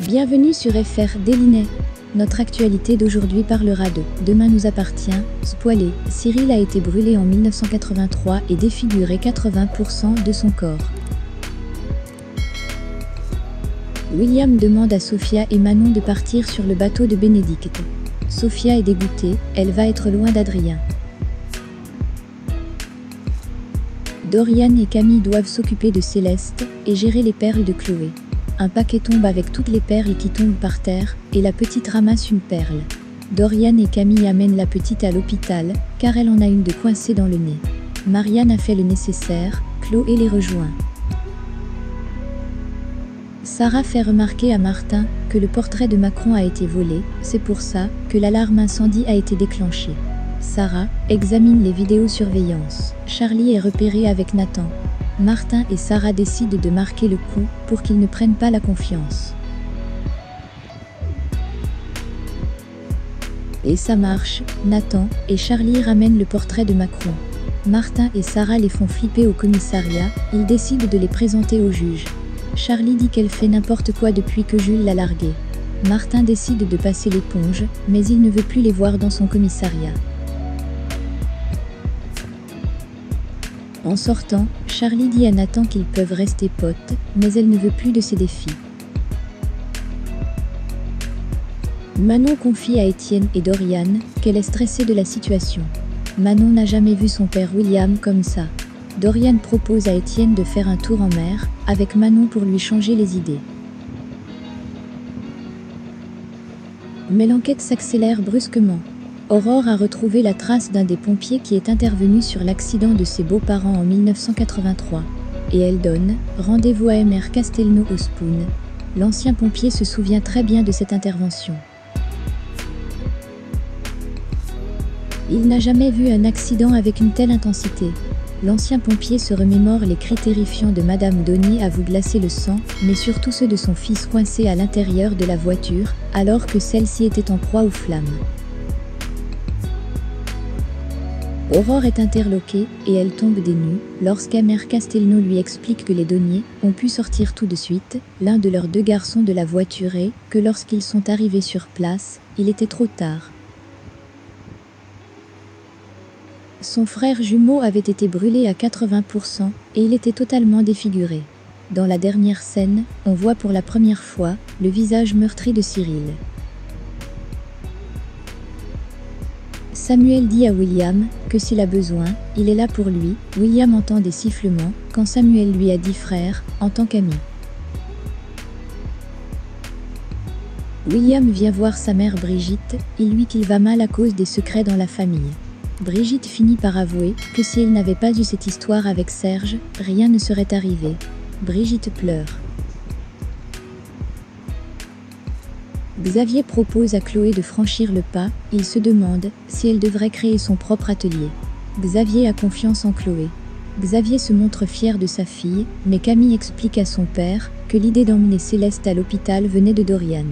Bienvenue sur FR Délinet. Notre actualité d'aujourd'hui parlera de « Demain nous appartient », spoilé, Cyril a été brûlé en 1983 et défiguré 80% de son corps. William demande à Sophia et Manon de partir sur le bateau de Bénédicte. Sophia est dégoûtée, elle va être loin d'Adrien. Dorian et Camille doivent s'occuper de Céleste et gérer les perles de Chloé. Un paquet tombe avec toutes les perles qui tombent par terre, et la petite ramasse une perle. Dorian et Camille amènent la petite à l'hôpital, car elle en a une de coincée dans le nez. Marianne a fait le nécessaire, Chloé les rejoint. Sarah fait remarquer à Martin que le portrait de Macron a été volé, c'est pour ça que l'alarme incendie a été déclenchée. Sarah examine les vidéosurveillance. Charlie est repéré avec Nathan. Martin et Sarah décident de marquer le coup pour qu'ils ne prennent pas la confiance. Et ça marche, Nathan et Charlie ramènent le portrait de Macron. Martin et Sarah les font flipper au commissariat, ils décident de les présenter au juge. Charlie dit qu'elle fait n'importe quoi depuis que Jules l'a larguée. Martin décide de passer l'éponge, mais il ne veut plus les voir dans son commissariat. En sortant, Charlie dit à Nathan qu'ils peuvent rester potes, mais elle ne veut plus de ces défis. Manon confie à Étienne et Dorian qu'elle est stressée de la situation. Manon n'a jamais vu son père William comme ça. Dorian propose à Étienne de faire un tour en mer avec Manon pour lui changer les idées. Mais l'enquête s'accélère brusquement. Aurore a retrouvé la trace d'un des pompiers qui est intervenu sur l'accident de ses beaux-parents en 1983. Et elle donne rendez-vous à Mr Castelnau au Spoon. L'ancien pompier se souvient très bien de cette intervention. Il n'a jamais vu un accident avec une telle intensité. L'ancien pompier se remémore les cris terrifiants de Madame Donnier à vous glacer le sang, mais surtout ceux de son fils coincé à l'intérieur de la voiture, alors que celle-ci était en proie aux flammes. Aurore est interloquée et elle tombe des nues lorsqu'Amer Castelnau lui explique que les Donnier ont pu sortir tout de suite, l'un de leurs deux garçons de la voiture et que lorsqu'ils sont arrivés sur place, il était trop tard. Son frère jumeau avait été brûlé à 80% et il était totalement défiguré. Dans la dernière scène, on voit pour la première fois le visage meurtri de Cyril. Samuel dit à William que s'il a besoin, il est là pour lui. William entend des sifflements quand Samuel lui a dit frère en tant qu'ami. William vient voir sa mère Brigitte, il lui dit qu'il va mal à cause des secrets dans la famille. Brigitte finit par avouer que si elle n'avait pas eu cette histoire avec Serge, rien ne serait arrivé. Brigitte pleure. Xavier propose à Chloé de franchir le pas, il se demande si elle devrait créer son propre atelier. Xavier a confiance en Chloé. Xavier se montre fier de sa fille, mais Camille explique à son père que l'idée d'emmener Céleste à l'hôpital venait de Dorian.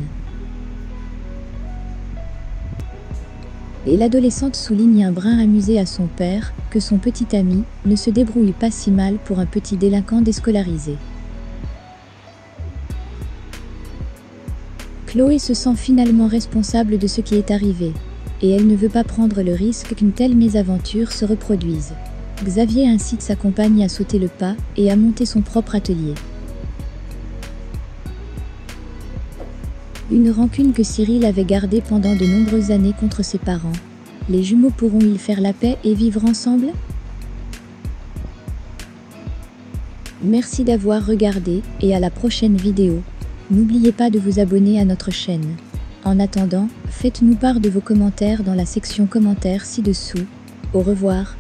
Et l'adolescente souligne un brin amusé à son père que son petit ami ne se débrouille pas si mal pour un petit délinquant déscolarisé. Chloé se sent finalement responsable de ce qui est arrivé, et elle ne veut pas prendre le risque qu'une telle mésaventure se reproduise. Xavier incite sa compagne à sauter le pas et à monter son propre atelier. Une rancune que Cyril avait gardée pendant de nombreuses années contre ses parents. Les jumeaux pourront-ils faire la paix et vivre ensemble? Merci d'avoir regardé et à la prochaine vidéo. N'oubliez pas de vous abonner à notre chaîne. En attendant, faites-nous part de vos commentaires dans la section commentaires ci-dessous. Au revoir.